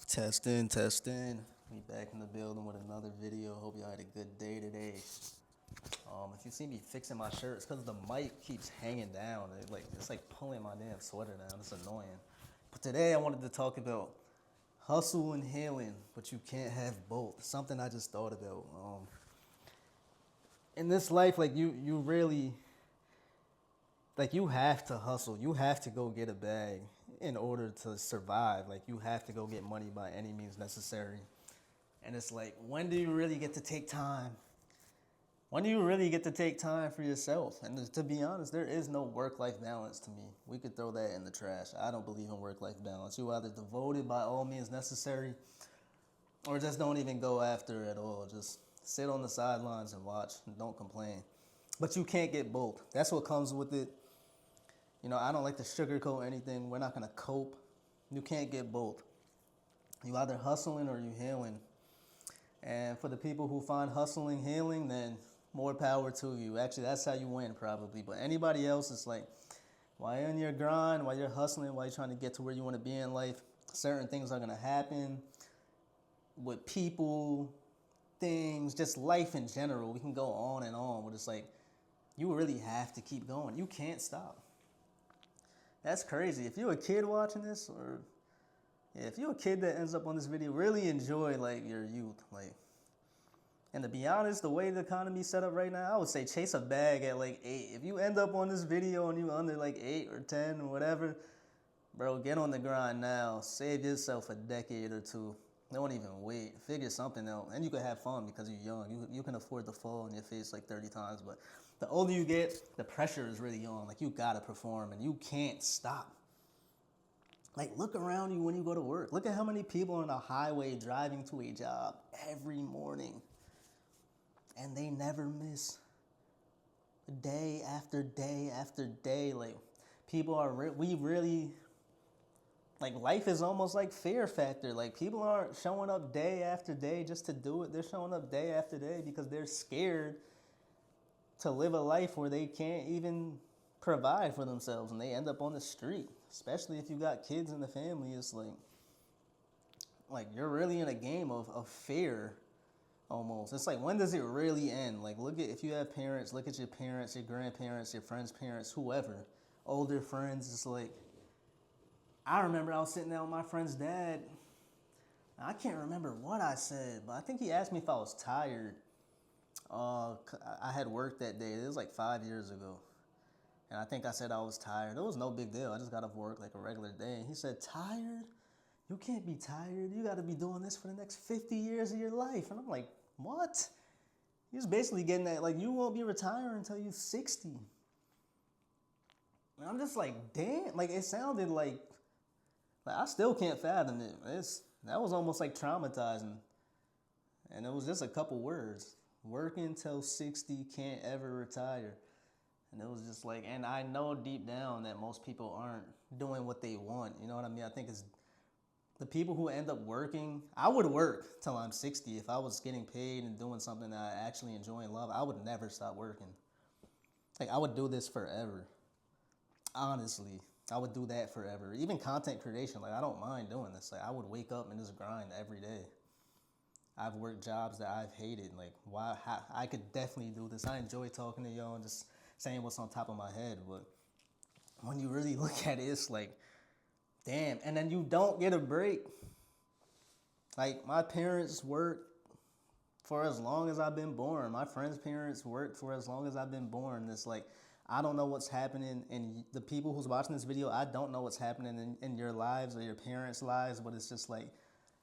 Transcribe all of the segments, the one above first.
Testing, testing. We back in the building with another video. Hope y'all had a good day today. If you see me fixing my shirt, it's because the mic keeps hanging down. It's like pulling my damn sweater down. It's annoying. But today I wanted to talk about hustle and healing, but you can't have both. Something I just thought about. In this life, like you really like you have to hustle. You have to go get a bag in order to survive. Like you have to go get money by any means necessary. And it's like, when do you really get to take time? When do you really get to take time for yourself? And to be honest, there is no work-life balance to me. We could throw that in the trash. I don't believe in work-life balance. You either devote it by all means necessary, or just don't even go after it at all. Just sit on the sidelines and watch and don't complain. But you can't get both. That's what comes with it. I don't like to sugarcoat anything. We're not gonna cope. You can't get both. You either hustling or you healing. And for the people who find hustling healing, then more power to you. Actually, that's how you win probably. But anybody else, it's like, while you're in your grind, while you're hustling, while you're trying to get to where you want to be in life, certain things are gonna happen with people, things, just life in general. We can go on and on, but it's like you really have to keep going. You can't stop. That's crazy. If you're a kid watching this, or yeah, if you're a kid that ends up on this video, really enjoy like your youth. And to be honest, the way the economy's set up right now, I would say chase a bag at like 8. If you end up on this video and you under like 8 or 10 or whatever, bro, get on the grind now. Save yourself a decade or two. Don't even wait. Figure something out. And you can have fun because you're young. You can afford to fall on your face like 30 times. But the older you get, the pressure is really on. Like, you got to perform and you can't stop. Like, look around you when you go to work. Look at how many people are on the highway driving to a job every morning. And they never miss. Day after day after day. Like, people are, we really, like, life is almost like Fear Factor. Like, people aren't showing up day after day just to do it. They're showing up day after day because they're scared to live a life where they can't even provide for themselves and they end up on the street. Especially if you got kids in the family, it's like you're really in a game of fear almost. It's like, when does it really end? Like, look at, if you have parents, look at your parents, your grandparents, your friends' parents, whoever, older friends. It's like, I remember I was sitting there with my friend's dad. I can't remember what I said, but I think he asked me if I was tired. I had work that day. It was like 5 years ago. And I think I said I was tired. It was no big deal. I just got off work like a regular day. And he said, tired? You can't be tired. You got to be doing this for the next 50 years of your life. And I'm like, what? He was basically getting that, like, you won't be retiring until you're 60. And I'm just like, damn. Like, it sounded like I still can't fathom it. That was almost like traumatizing. And it was just a couple words. Working till 60, can't ever retire. And it was just like, and I know deep down that most people aren't doing what they want. You know what I mean? I think it's the people who end up working. I would work till I'm 60 if I was getting paid and doing something that I actually enjoy and love. I would never stop working. Like, I would do this forever. Honestly, I would do that forever. Even content creation, like, I don't mind doing this. Like, I would wake up and just grind every day. I've worked jobs that I've hated. Like, why? I could definitely do this. I enjoy talking to y'all and just saying what's on top of my head. But when you really look at it, it's like, damn. And then you don't get a break. Like, my parents worked for as long as I've been born. My friends' parents worked for as long as I've been born. It's like, I don't know what's happening in the people who's watching this video. I don't know what's happening in your lives or your parents' lives, but it's just like,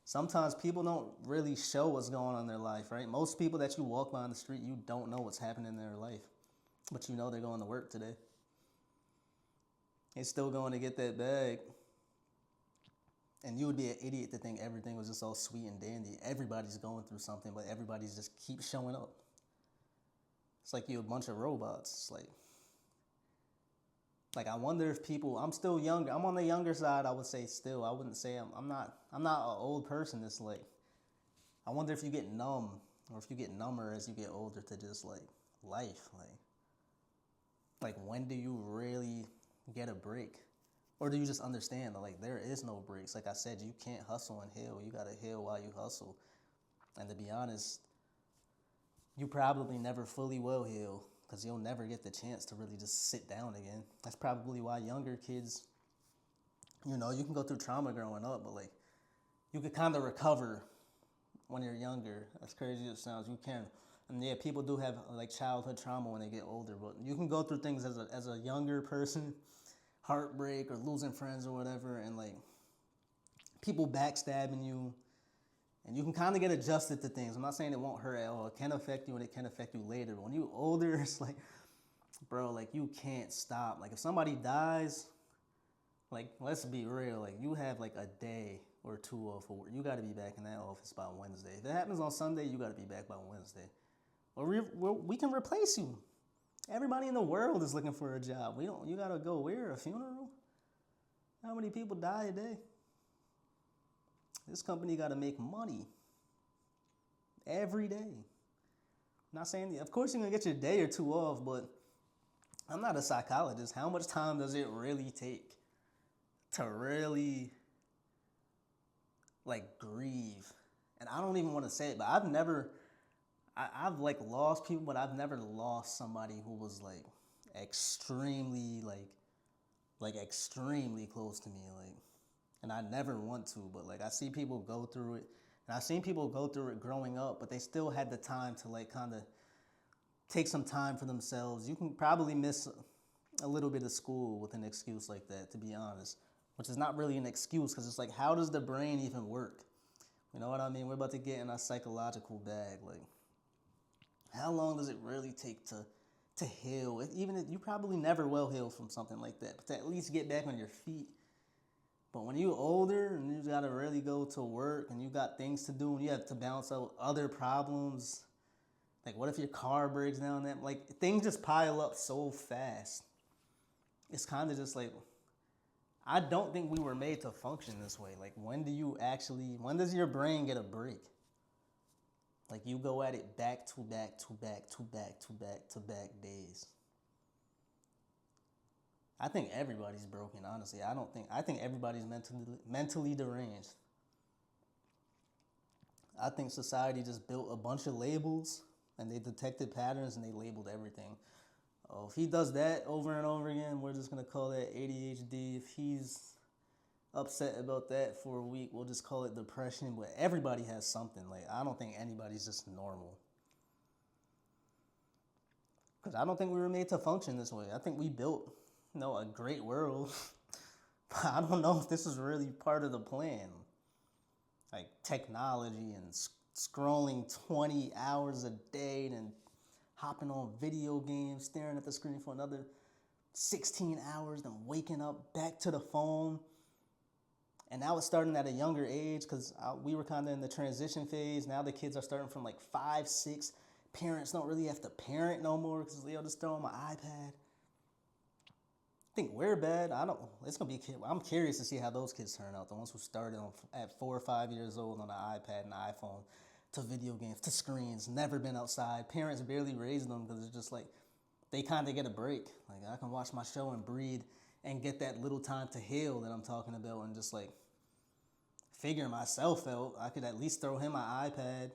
sometimes people don't really show what's going on in their life, right? Most people that you walk by on the street, you don't know what's happening in their life, but you know they're going to work today. They're still going to get that bag. And you would be an idiot to think everything was just all sweet and dandy. Everybody's going through something, but everybody's just keep showing up. It's like you're a bunch of robots. It's like I wonder if people. I'm still younger. I'm on the younger side. I would say still. I wouldn't say I'm not. I'm not an old person. It's like, I wonder if you get numb, or if you get number as you get older to just like life. Like when do you really get a break? Or do you just understand that like there is no breaks? Like I said, you can't hustle and heal. You gotta heal while you hustle. And to be honest, you probably never fully will heal because you'll never get the chance to really just sit down again. That's probably why younger kids, you know, you can go through trauma growing up, but like you could kind of recover when you're younger. As crazy as it sounds, you can. And yeah, people do have like childhood trauma when they get older, but you can go through things as a younger person, heartbreak or losing friends or whatever, and like people backstabbing you, and you can kind of get adjusted to things. I'm not saying it won't hurt at all. It can affect you and it can affect you later. But when you're older, it's like, bro, like you can't stop. Like if somebody dies, like let's be real, like you have like a day or two off of work. You got to be back in that office by Wednesday. If it happens on Sunday, you got to be back by Wednesday. Or we can replace you. Everybody in the world is looking for a job. We don't. You got to go where? A funeral? How many people die a day? This company got to make money every day. I'm not saying, of course, you're going to get your day or two off, but I'm not a psychologist. How much time does it really take to really, like, grieve? And I don't even want to say it, but I've like lost people, but I've never lost somebody who was, like, extremely, like extremely close to me, like. And I never want to, but like I see people go through it, and I've seen people go through it growing up, but they still had the time to like kind of take some time for themselves. You can probably miss a little bit of school with an excuse like that, to be honest, which is not really an excuse because it's like, how does the brain even work? You know what I mean? We're about to get in a psychological bag. Like, how long does it really take to heal? Even if you probably never will heal from something like that, but to at least get back on your feet. But when you're older and you gotta really go to work and you got things to do and you have to balance out other problems, like what if your car breaks down? That like things just pile up so fast. It's kind of just like, I don't think we were made to function this way. Like when does your brain get a break? Like you go at it back to back to back to back to back to back days. I think everybody's broken, honestly. I think everybody's mentally deranged. I think society just built a bunch of labels and they detected patterns and they labeled everything. Oh, if he does that over and over again, we're just gonna call that ADHD. If he's upset about that for a week, we'll just call it depression. But everybody has something. Like I don't think anybody's just normal. Because I don't think we were made to function this way. I think we built a great world. But I don't know if this is really part of the plan. Like technology and scrolling 20 hours a day and hopping on video games, staring at the screen for another 16 hours, then waking up back to the phone. And now it's starting at a younger age because we were kind of in the transition phase. Now the kids are starting from like 5, 6. Parents don't really have to parent no more because they'll just throw them an iPad. I think we're bad. It's gonna be. I'm curious to see how those kids turn out. The ones who started at 4 or 5 years old on an iPad and an iPhone, to video games, to screens, never been outside. Parents barely raised them because it's just like they kind of get a break. Like I can watch my show and breathe and get that little time to heal that I'm talking about and just like figure myself out. I could at least throw him my iPad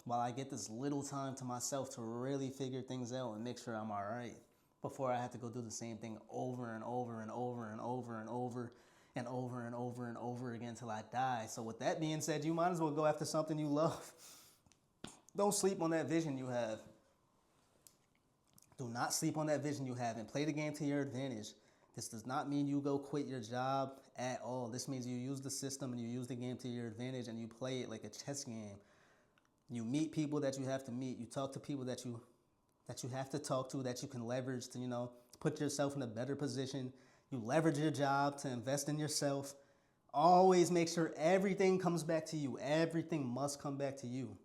while I get this little time to myself to really figure things out and make sure I'm all right before I have to go do the same thing over and over and over and over and over and over and over and over again until I die. So with that being said, you might as well go after something you love. Don't sleep on that vision you have. Do not sleep on that vision you have and play the game to your advantage. This does not mean you go quit your job at all. This means you use the system and you use the game to your advantage and you play it like a chess game. You meet people that you have to meet. You talk to people that you have to talk to, that you can leverage to, put yourself in a better position. You leverage your job to invest in yourself. Always make sure everything comes back to you. Everything must come back to you.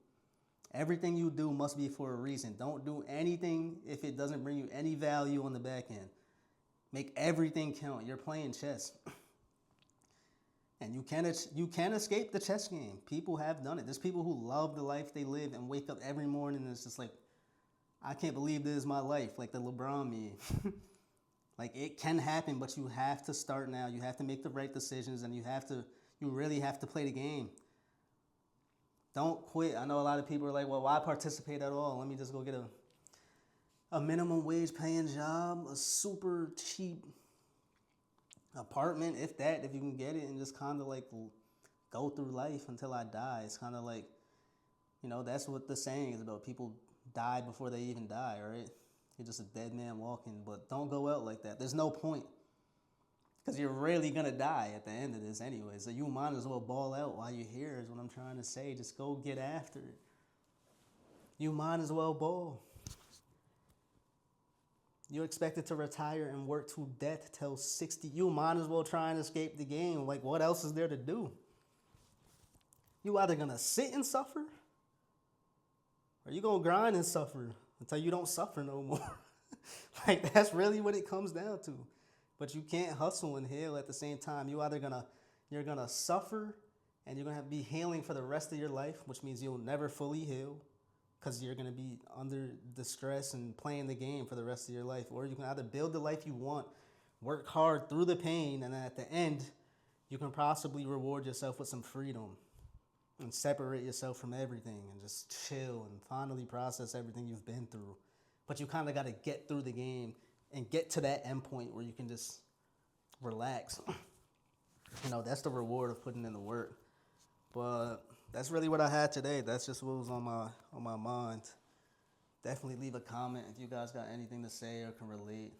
Everything you do must be for a reason. Don't do anything if it doesn't bring you any value on the back end. Make everything count. You're playing chess. And you can't escape the chess game. People have done it. There's people who love the life they live and wake up every morning and it's just like, I can't believe this is my life, like the LeBron meme. Like, it can happen, but you have to start now. You have to make the right decisions, and you really have to play the game. Don't quit. I know a lot of people are like, well, why participate at all? Let me just go get a minimum wage paying job, a super cheap apartment, if you can get it, and just kind of like go through life until I die. It's kind of like, that's what the saying is about. People die before they even die, right? You're just a dead man walking, but don't go out like that. There's no point, because you're really going to die at the end of this anyway. So you might as well ball out while you're here is what I'm trying to say. Just go get after it. You might as well ball. You're expected to retire and work to death till 60. You might as well try and escape the game. Like, what else is there to do? You either going to sit and suffer, or you going to grind and suffer until you don't suffer no more. Like, that's really what it comes down to. But you can't hustle and heal at the same time. You're gonna suffer, and you're gonna be healing for the rest of your life, which means you'll never fully heal, because you're gonna be under the stress and playing the game for the rest of your life. Or you can either build the life you want, work hard through the pain, and then at the end, you can possibly reward yourself with some freedom and separate yourself from everything and just chill and finally process everything you've been through. But you kind of got to get through the game and get to that end point where you can just relax. That's the reward of putting in the work. But that's really what I had today. That's just what was on my mind. Definitely leave a comment if you guys got anything to say or can relate.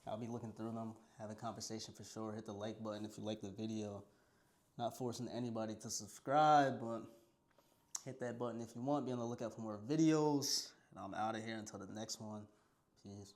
I'll be looking through them, have a conversation for sure. Hit the like button if you like the video. Not forcing anybody to subscribe, but hit that button if you want. Be on the lookout for more videos. And I'm out of here until the next one. Peace.